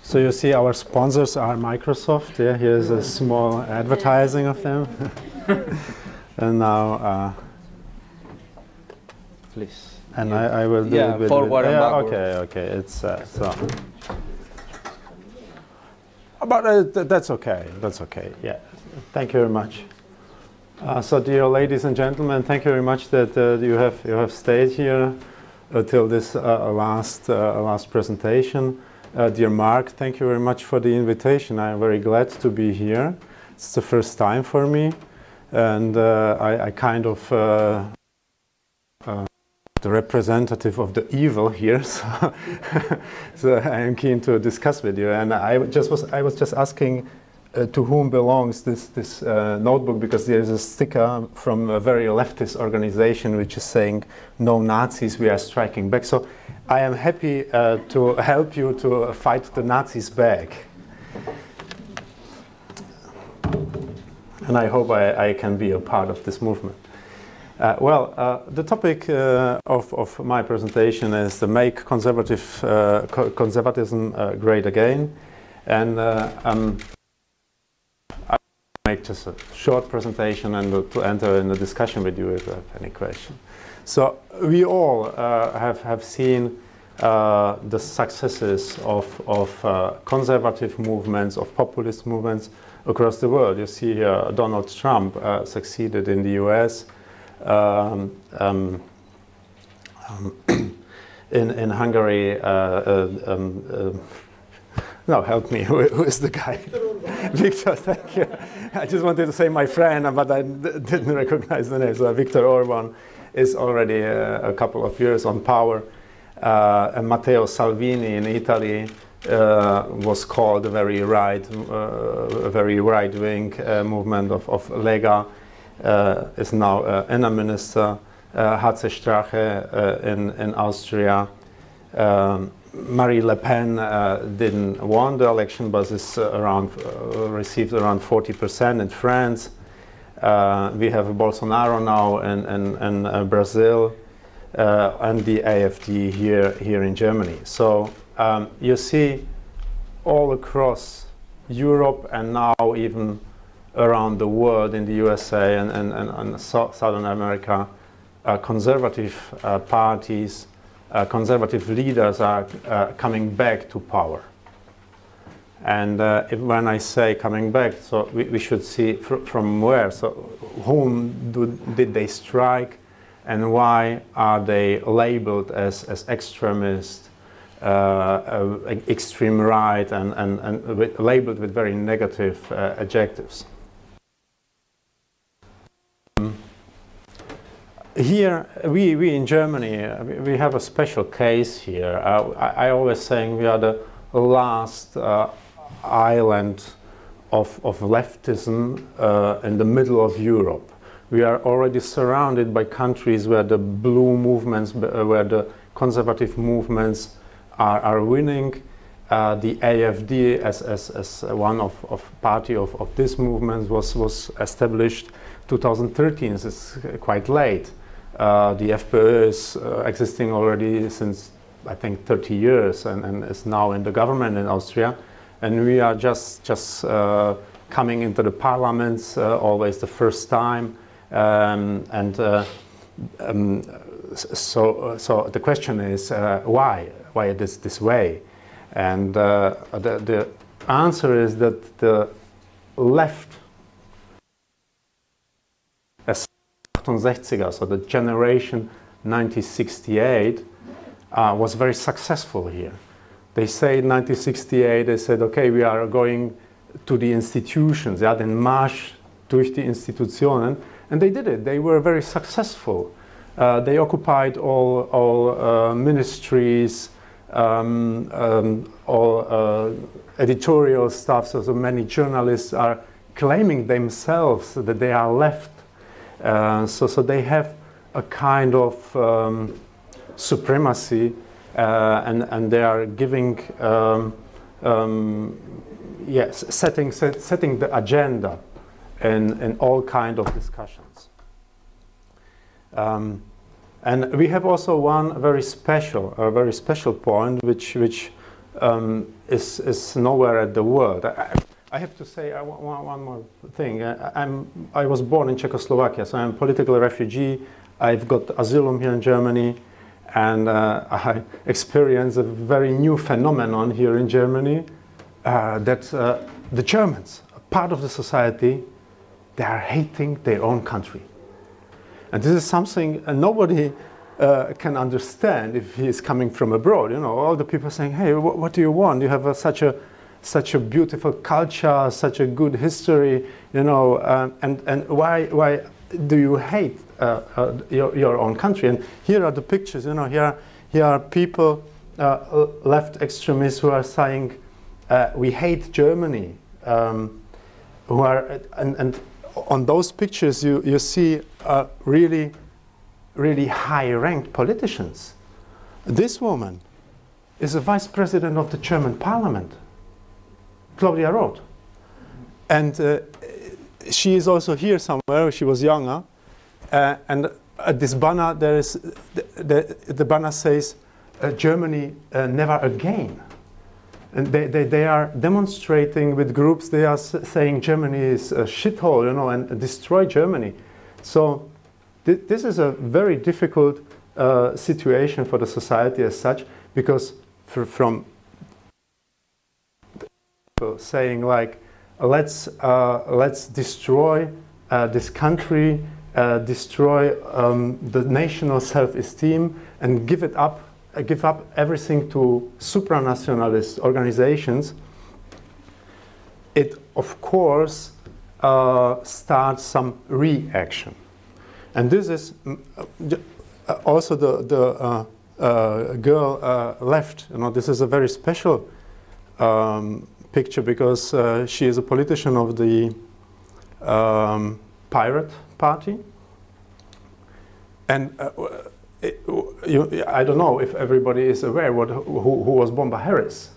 So you see our sponsors are Microsoft. Yeah, here's a small advertising of them. And now, please. And I will do it with forward and backward. Okay. It's so. But that's okay. That's okay. Yeah. Thank you very much. So, dear ladies and gentlemen, thank you very much that you have stayed here till this last presentation. Dear Mark, thank you very much for the invitation. I'm very glad to be here. It's the first time for me, and I kind of the representative of the evil here, so I am keen to discuss with you. And I was just asking to whom belongs this notebook, because there is a sticker from a very leftist organization which is saying "No Nazis, we are striking back." So I am happy to help you to fight the Nazis back, and I hope I can be a part of this movement. The topic of my presentation is to make conservatism great again, and I'll make just a short presentation and to enter in a discussion with you if you have any question. So we all have seen the successes of conservative movements, of populist movements across the world. You see here Donald Trump succeeded in the US. In Hungary, no, help me, who is the guy? Victor, thank you. I just wanted to say my friend, but I didn't recognize the name. So Viktor Orban is already a couple of years on power. And Matteo Salvini in Italy was called a very right-wing movement of Lega. Is now inner minister. Strache in Austria. Marie LePen didn't won the election, but is received around 40% in France. We have Bolsonaro now in Brazil, and the AfD here in Germany. So you see all across Europe and now even around the world, in the USA and Southern America, conservative parties, conservative leaders are coming back to power. And when I say coming back, so we should see from where. So whom did they strike, and why are they labeled as extremist, extreme right, and labeled with very negative adjectives. Here, we in Germany, we have a special case here. I always saying we are the last island of leftism in the middle of Europe. We are already surrounded by countries where the blue movements, where the conservative movements are winning. The AfD as one of party of this movement was established 2013. This is quite late. The FPÖ is existing already since, I think, 30 years and is now in the government in Austria. And we are just coming into the parliaments, always the first time. So the question is, why? Why it is this way? And the answer is that the left, as 68er, so the generation 1968, was very successful here. They say in 1968, they said, okay, we are going to the institutions, ja, den Marsch durch die Institutionen, and they did it. They were very successful. They occupied all ministries, all editorial stuff, so many journalists are claiming themselves that they are left. So they have a kind of supremacy, and they are giving, yes, setting the agenda in all kind of discussions. And And we have also one very special point, which is nowhere at the world. I have to say one more thing. I was born in Czechoslovakia, so I'm a political refugee. I've got asylum here in Germany, and I experience a very new phenomenon here in Germany, that the Germans, part of the society, they are hating their own country. And this is something nobody can understand if he is coming from abroad. You know, all the people saying, hey, what do you want? You have such a beautiful culture, such a good history, you know, and why do you hate your own country? And here are the pictures, you know, here are people, left extremists who are saying, we hate Germany, who are, and on those pictures you see really high-ranked politicians. This woman is a vice president of the German parliament, Claudia Roth. And she is also here somewhere. She was younger. And at this banner, there is the banner says, Germany never again. And they are demonstrating with groups. They are saying Germany is a shithole, you know, and destroy Germany. So this is a very difficult situation for the society as such, because from saying like, let's destroy this country, destroy the national self-esteem, and give up everything to supranationalist organizations. It of course starts some reaction, and this is also the girl left. You know, this is a very special picture, because she is a politician of the Pirate Party, and I don't know if everybody is aware who was Bomba Harris.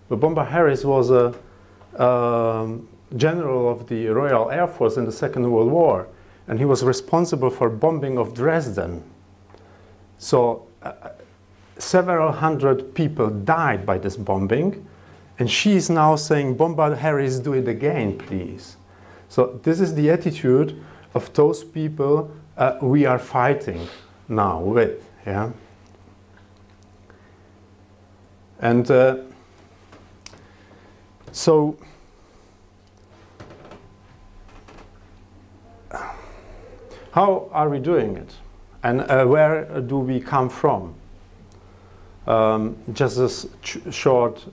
But Bomba Harris was a general of the Royal Air Force in the Second World War, and he was responsible for bombing of Dresden. So several hundred people died by this bombing. And she is now saying, Bomba Harris, do it again, please. So this is the attitude of those people we are fighting now with. Yeah. And so how are we doing it? And where do we come from? Just a short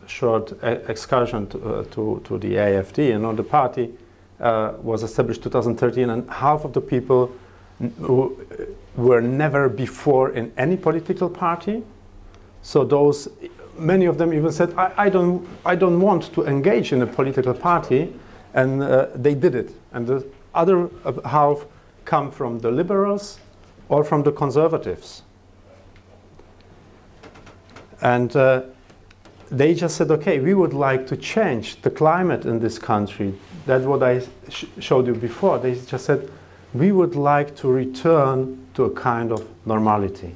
excursion to the AfD. You know, the party was established 2013, and half of the people who were never before in any political party. So those, many of them even said, I don't want to engage in a political party, and they did it. And the other half come from the liberals or from the conservatives. And they just said, okay, we would like to change the climate in this country. That's what I showed you before. They just said, we would like to return to a kind of normality.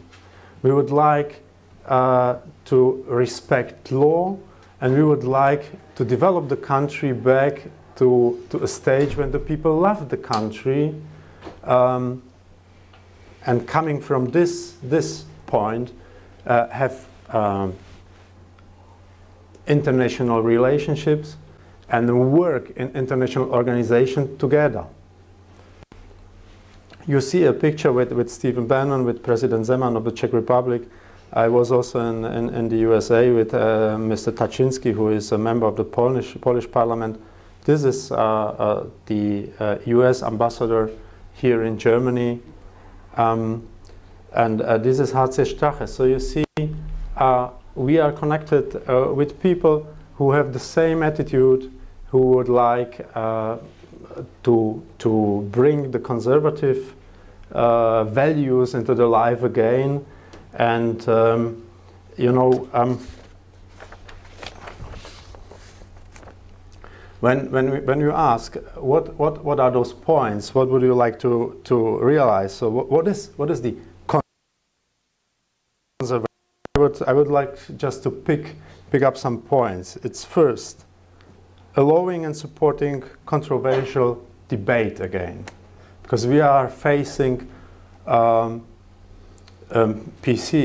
We would like to respect law, and we would like to develop the country back to a stage when the people love the country. And coming from this point, have international relationships and work in international organizations together. You see a picture with Stephen Bannon, with President Zeman of the Czech Republic. I was also in the USA with Mr. Kaczynski, who is a member of the Polish Parliament. This is the US ambassador here in Germany. And this is Strache. So you see, we are connected with people who have the same attitude, who would like to bring the conservative values into the life again. And you know, when you ask what are those points, what would you like to realize? So what is the I would like just to pick up some points. It's first, allowing and supporting controversial debate again, because we are facing PC,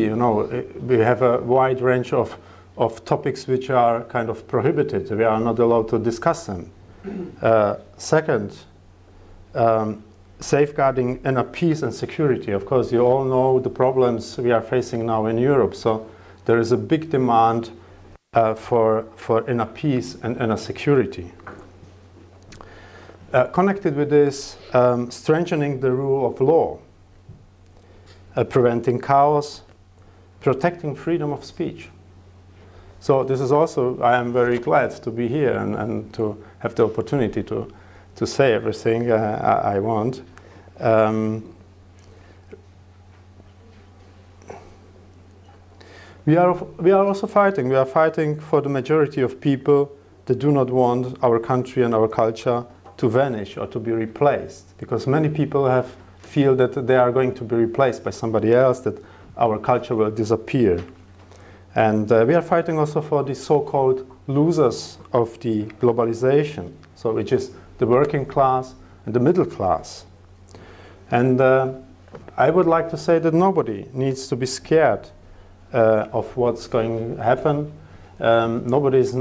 you know, we have a wide range of topics which are kind of prohibited. We are not allowed to discuss them. Second, safeguarding inner peace and security. Of course, you all know the problems we are facing now in Europe, so there is a big demand for inner peace and inner security. Connected with this, strengthening the rule of law, preventing chaos, protecting freedom of speech. So this is also, I am very glad to be here and to have the opportunity to say everything I want. We are also fighting. We are fighting for the majority of people that do not want our country and our culture to vanish or to be replaced, because many people feel that they are going to be replaced by somebody else, that our culture will disappear. And we are fighting also for the so-called losers of the globalization, so which is the working class and the middle class. And I would like to say that nobody needs to be scared of what's going to happen. Nobody is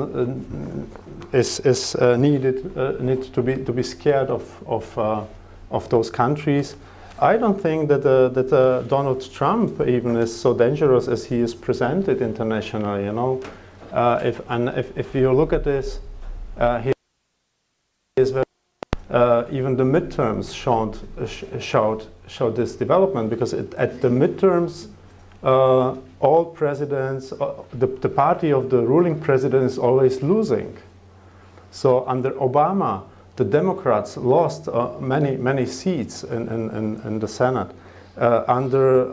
needs to be scared of those countries. I don't think that Donald Trump even is so dangerous as he is presented internationally. You know, if you look at this, he is very, even the midterms showed this development, because at the midterms, all presidents, the party of the ruling president is always losing. So under Obama, the Democrats lost many seats in the Senate. Under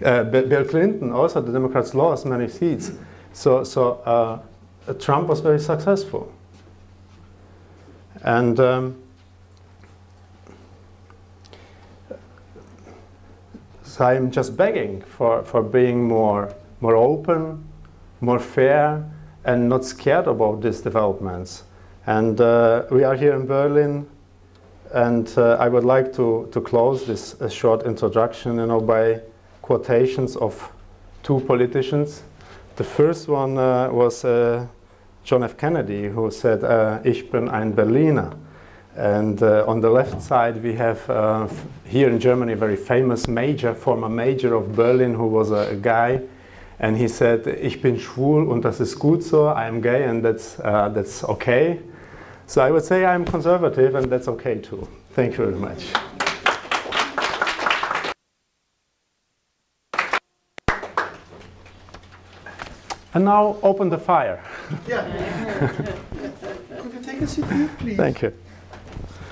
Bill Clinton, also the Democrats lost many seats. So Trump was very successful. And so I'm just begging for being more open, more fair, and not scared about these developments. And we are here in Berlin, and I would like to close this short introduction, you know, by quotations of two politicians. The first one was John F. Kennedy, who said, "Ich bin ein Berliner." And on the left side, we have here in Germany a very famous former major of Berlin, who was a guy. And he said, "Ich bin schwul und das ist gut so. I am gay and that's okay." So I would say I'm conservative and that's okay too. Thank you very much. And now open the fire. Yeah. Could you take a seat here, please? Thank you.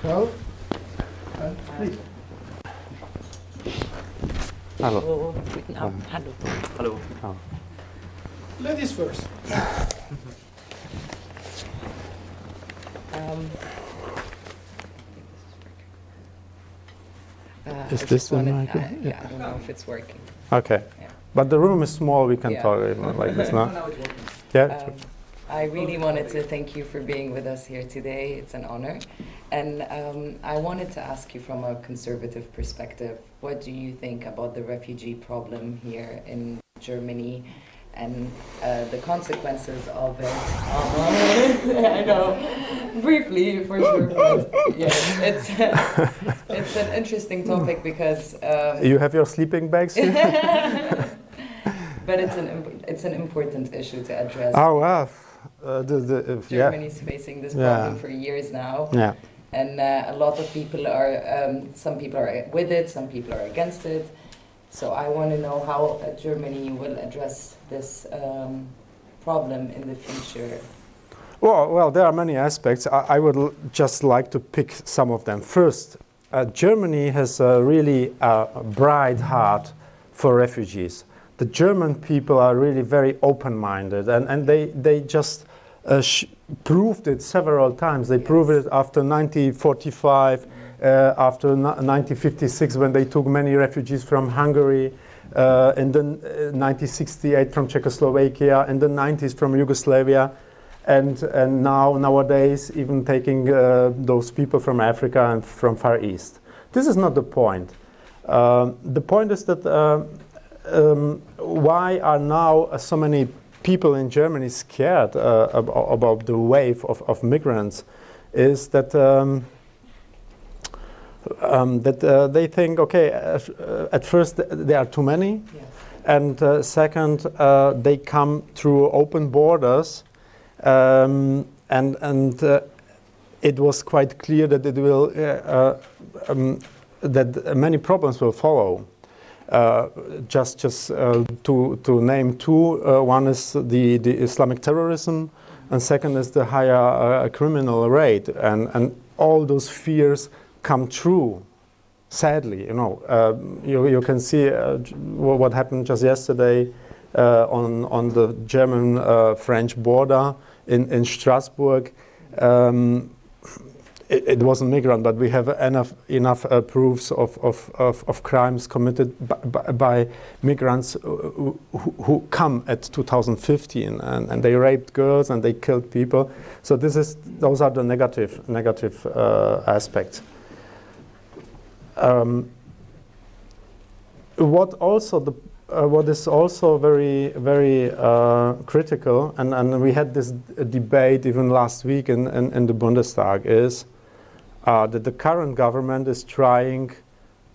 Well, please. Hallo. Guten Abend. Hallo. Hallo. Oh. Ladies first. Is this the mic? Yeah, I don't know if it's working. Okay. Yeah. But the room is small, we can Yeah. talk like this now. Yeah. I really wanted to thank you for being with us here today. It's an honor. And I wanted to ask you from a conservative perspective, what do you think about the refugee problem here in Germany and the consequences of it? I know, briefly for sure, but yeah, it's an interesting topic because... you have your sleeping bags here? But it's an important issue to address. Oh, wow. Germany's facing this problem for years now. Yeah. And a lot of people are, some people are with it, some people are against it. So I want to know how Germany will address this problem in the future. Well, there are many aspects. I would just like to pick some of them. First, Germany has a really bright heart for refugees. The German people are really very open-minded, and they just proved it several times. They proved it after 1945, after 1956 when they took many refugees from Hungary, in the 1968 from Czechoslovakia, in the 90s from Yugoslavia, and nowadays even taking those people from Africa and from Far East. This is not the point. The point is that why are now so many people in Germany scared about the wave of migrants is that they think, okay, at first there are too many, yes. And second, they come through open borders, and it was quite clear that it will that many problems will follow. Just to name two, one is the Islamic terrorism, and second is the higher criminal rate, and all those fears come true. Sadly, you know, you can see what happened just yesterday on the German-French border in Strasbourg. It wasn't migrant, but we have enough proofs of crimes committed by migrants who come at 2015, and they raped girls and they killed people. So those are the negative aspects. What is also very critical, and we had this debate even last week in the Bundestag, is that the current government is trying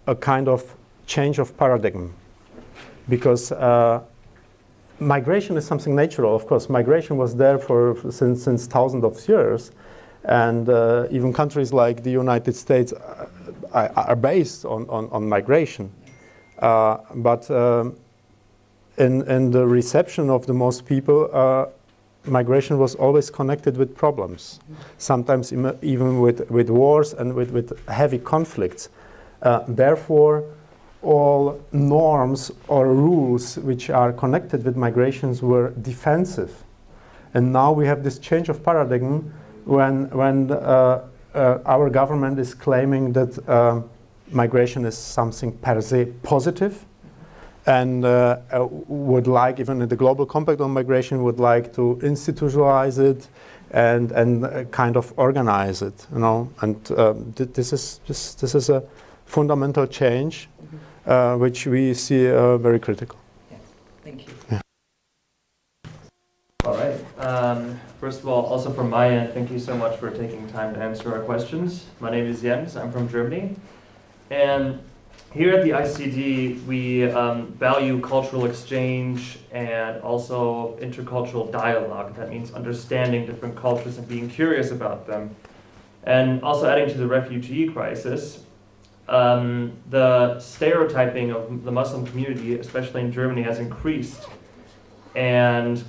a kind of change of paradigm, because migration is something natural. Of course, migration was there since thousands of years, and even countries like the United States are based on migration. But in the reception of the most people, migration was always connected with problems, sometimes even with wars and with heavy conflicts. Therefore, all norms or rules which are connected with migrations were defensive. And now we have this change of paradigm when our government is claiming that migration is something per se positive, and would like, even in the global compact on migration, would like to institutionalize it and kind of organize it, you know. And this is a fundamental change, which we see very critical. Yeah. Thank you. Yeah. All right. First of all, also from my end, thank you so much for taking time to answer our questions. My name is Jens. I'm from Germany, and here at the ICD, we value cultural exchange and also intercultural dialogue. That means understanding different cultures and being curious about them. And also adding to the refugee crisis, the stereotyping of the Muslim community, especially in Germany, has increased. And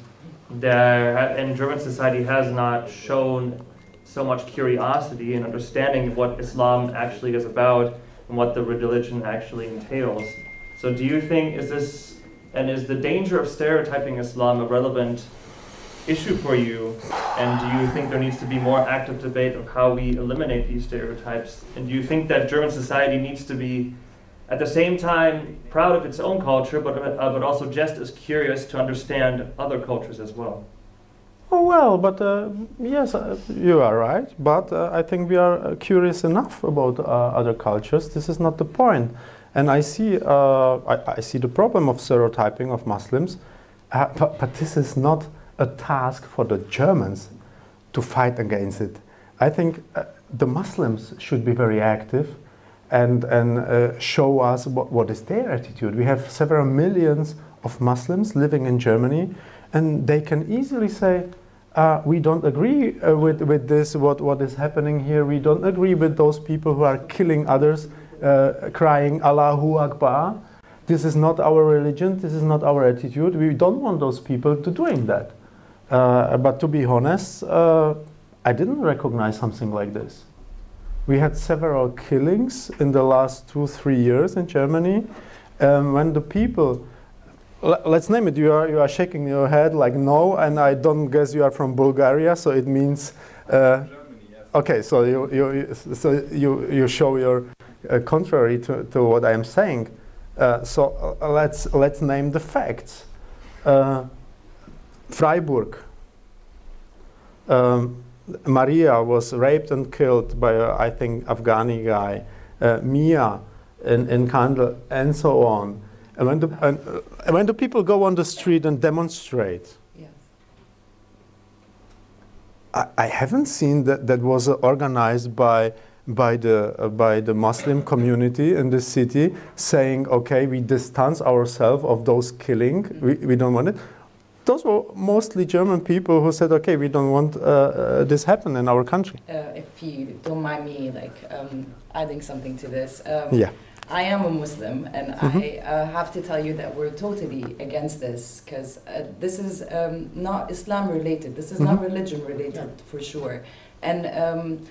German society has not shown so much curiosity and understanding what Islam actually is about and what the religion actually entails. So do you think, is the danger of stereotyping Islam a relevant issue for you? And do you think there needs to be more active debate of how we eliminate these stereotypes? And do you think that German society needs to be, at the same time, proud of its own culture, but also just as curious to understand other cultures as well? Oh, well, but yes, you are right. But I think we are curious enough about other cultures. This is not the point. And I see the problem of stereotyping of Muslims, but this is not a task for the Germans to fight against it. I think the Muslims should be very active and show us what is their attitude. We have several millions of Muslims living in Germany, and they can easily say, we don't agree with this, what is happening here. We don't agree with those people who are killing others, crying Allahu Akbar. This is not our religion, this is not our attitude. We don't want those people to doing that. But to be honest, I didn't recognize something like this. We had several killings in the last 2-3 years in Germany, when the people, let's name it, you are shaking your head like no, and I don't guess you are from Bulgaria, so it means Germany, yes. okay, so you show your contrary to what I am saying. So let's name the facts. Freiburg. Maria was raped and killed by I think Afghani guy. Mia in Kandel, and so on. And when the people go on the street and demonstrate, Yes. I haven't seen that was organized by the Muslim community in the city, saying, okay, we distance ourselves of those killing, we don't want it. Those were mostly German people who said, okay, we don't want this happen in our country. If you don't mind me adding something to this. Yeah. I am a Muslim, and I have to tell you that we're totally against this, because this is not Islam related, this is not religion related, for sure. And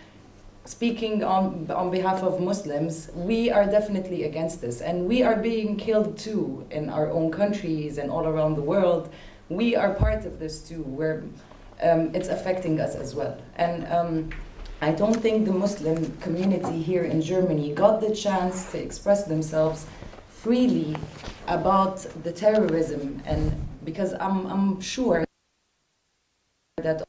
speaking on behalf of Muslims, we are definitely against this, and we are being killed too in our own countries and all around the world. We are part of this too, where it's affecting us as well. And I don't think the Muslim community here in Germany got the chance to express themselves freely about the terrorism, and because I'm sure that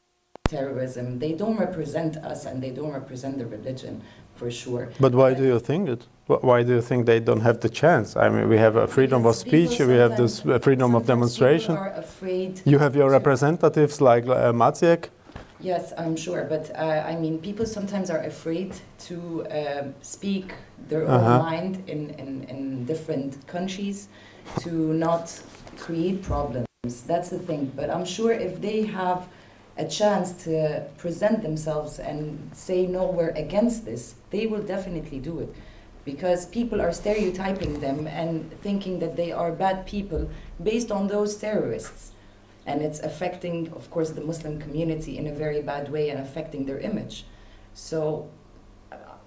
terrorism, they don't represent us and they don't represent the religion, for sure. But why do you think it? Why do you think they don't have the chance? I mean, we have a freedom of speech, we have this freedom of demonstration. People are afraid. You have your representatives like Maciek. Yes, I'm sure, but I mean, people sometimes are afraid to speak their own mind in different countries, to not create problems. That's the thing. But I'm sure if they have a chance to present themselves and say, no, we're against this, they will definitely do it. Because people are stereotyping them and thinking that they are bad people based on those terrorists. And it's affecting, of course, the Muslim community in a very bad way and affecting their image. So,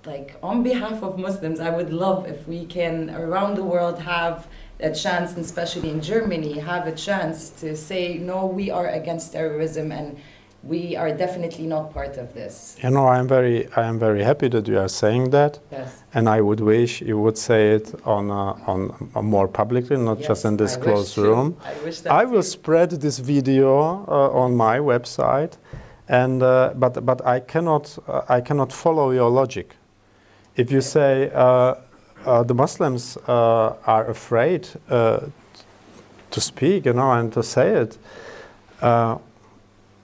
like, on behalf of Muslims, I would love if we can, around the world, have a chance, and especially in Germany, have a chance to say, no, we are against terrorism and we are definitely not part of this. You know, I am very happy that you are saying that. Yes. And I would wish you would say it on a more publicly, not just in this closed room. I will spread this video on my website, and but I cannot follow your logic. If you say the Muslims are afraid to speak, you know, and to say it,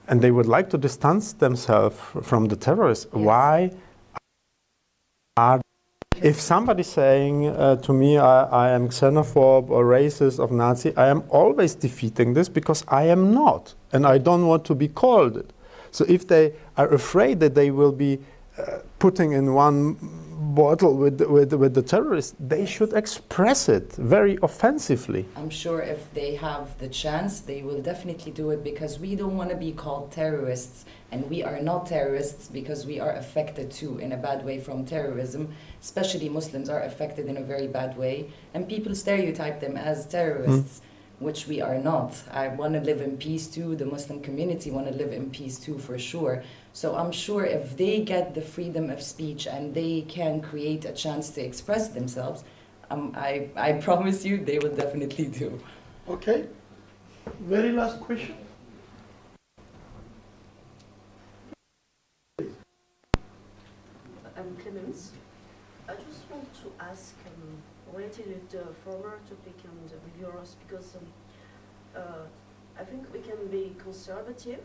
and they would like to distance themselves from the terrorists, why are... If somebody's saying to me, I am xenophobe or racist or Nazi, I am always defeating this because I am not, and I don't want to be called it. So if they are afraid that they will be putting in one bottle with the terrorists, they should express it very offensively. I'm sure if they have the chance, they will definitely do it, because we don't want to be called terrorists, and we are not terrorists because we are affected too in a bad way from terrorism. Especially Muslims are affected in a very bad way, and people stereotype them as terrorists, which we are not. I want to live in peace too, the Muslim community want to live in peace too, for sure. So I'm sure if they get the freedom of speech and they can create a chance to express themselves, I promise you they will definitely do. Okay. Very last question. I'm Clemens. I just want to ask, related with the former topic and with yours, because I think we can be conservative,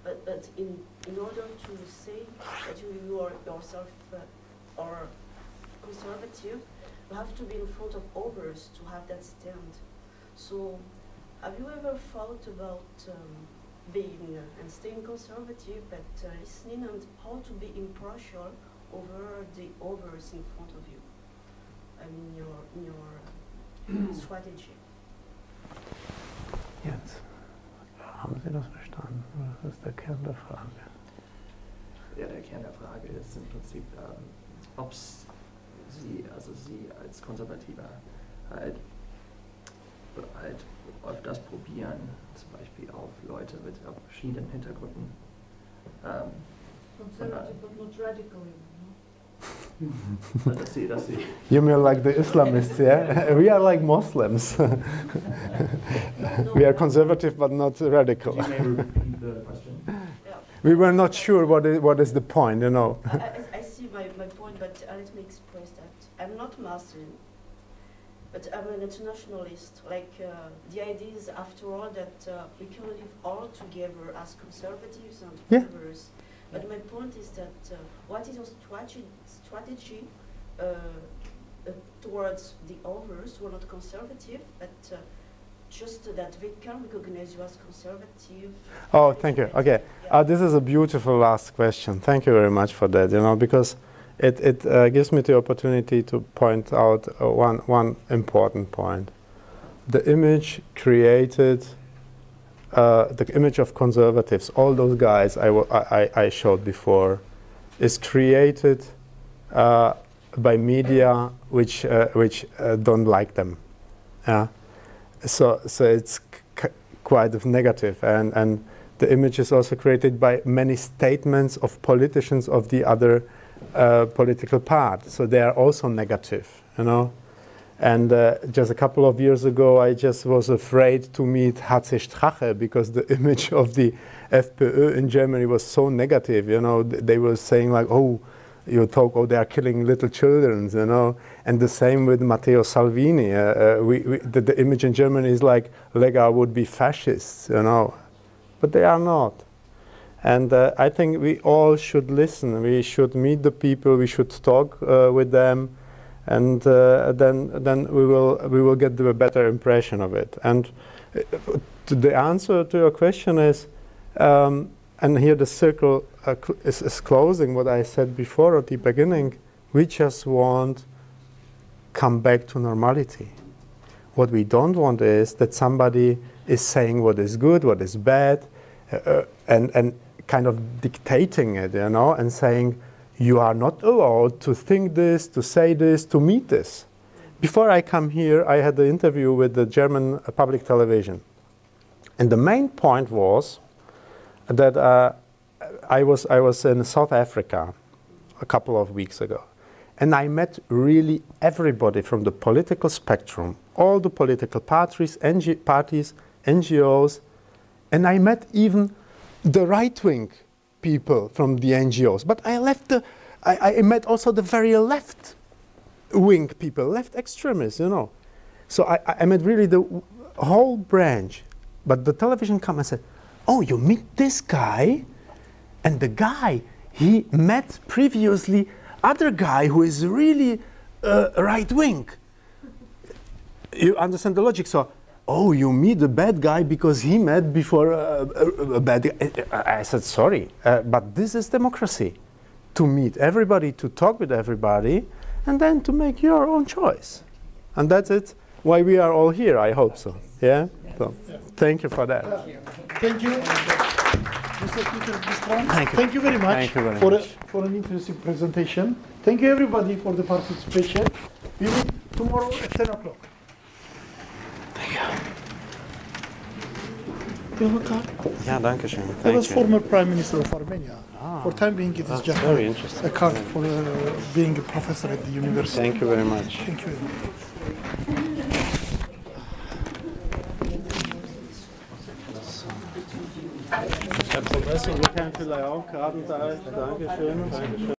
but in order to say that you are yourself are conservative, you have to be in front of others to have that stand. So, have you ever thought about being and staying conservative, but listening and how to be impartial over the others in front of you? I mean, in your strategy. Jetzt. Haben Sie das verstanden? Das ist der Kern der Frage. Ja, der Kern der Frage ist im Prinzip, ob Sie als Konservativer halt öfters probieren, zum Beispiel auch Leute mit verschiedenen Hintergründen Conservative, but not radical. Let's see. You mean like the Islamists, yeah? We are like Muslims. We are conservative but not radical. Could you maybe repeat the question? Yeah. We were not sure what is the point, you know. I see my point, but let me express that. I'm not Muslim, but I'm an internationalist. Like, the idea is, after all, that we can live all together as conservatives and others. But my point is that what is our strategy towards the others who are not conservative, but just that they can recognize you as conservative? Oh, thank you. Okay, this is a beautiful last question. Thank you very much for that. You know, because it gives me the opportunity to point out one important point. The image created. The image of conservatives, all those guys I showed before, is created by media which don't like them. So it's quite negative, and the image is also created by many statements of politicians of the other political part. So they are also negative, you know. And just a couple of years ago, I just was afraid to meet Strache because the image of the FPÖ in Germany was so negative. You know, they were saying like, "Oh, you talk, oh, they are killing little children," you know. And the same with Matteo Salvini. The image in Germany is like Lega would be fascists, you know, but they are not. And I think we all should listen. We should meet the people. We should talk with them. And then we will get a better impression of it. And the answer to your question is, and here the circle is closing what I said before at the beginning. We just want come back to normality. What we don't want is that somebody is saying what is good, what is bad, and kind of dictating it, you know, and saying, you are not allowed to think this, to say this, to meet this. Before I come here, I had an interview with the German public television. And the main point was that I was in South Africa a couple of weeks ago. And I met really everybody from the political spectrum, all the political parties, NGOs, and I met even the right-wing people from the NGOs, but I met also the very left-wing people, left extremists, you know. So I met really the whole branch. But the television came and said, "Oh, you meet this guy, and the guy he met previously other guy who is really right-wing." You understand the logic? So, oh, you meet the bad guy because he met before a bad guy. I said, sorry, but this is democracy. To meet everybody, to talk with everybody, and then to make your own choice. And that's it, why we are all here, I hope so. Yeah? So, thank you for that. Thank you, Mr. Petr Bystron. Thank you very much, Thank you very much. For an interesting presentation. Thank you, everybody, for the participation. We meet tomorrow at 10 o'clock. You have a card? Yeah, danke schön. That was former Prime Minister of Armenia. For time being, it is just very interesting. a card for being a professor at the university. Thank you very much. Thank you. Herr Professor, wir können vielleicht auch Karten da. Dankeschön.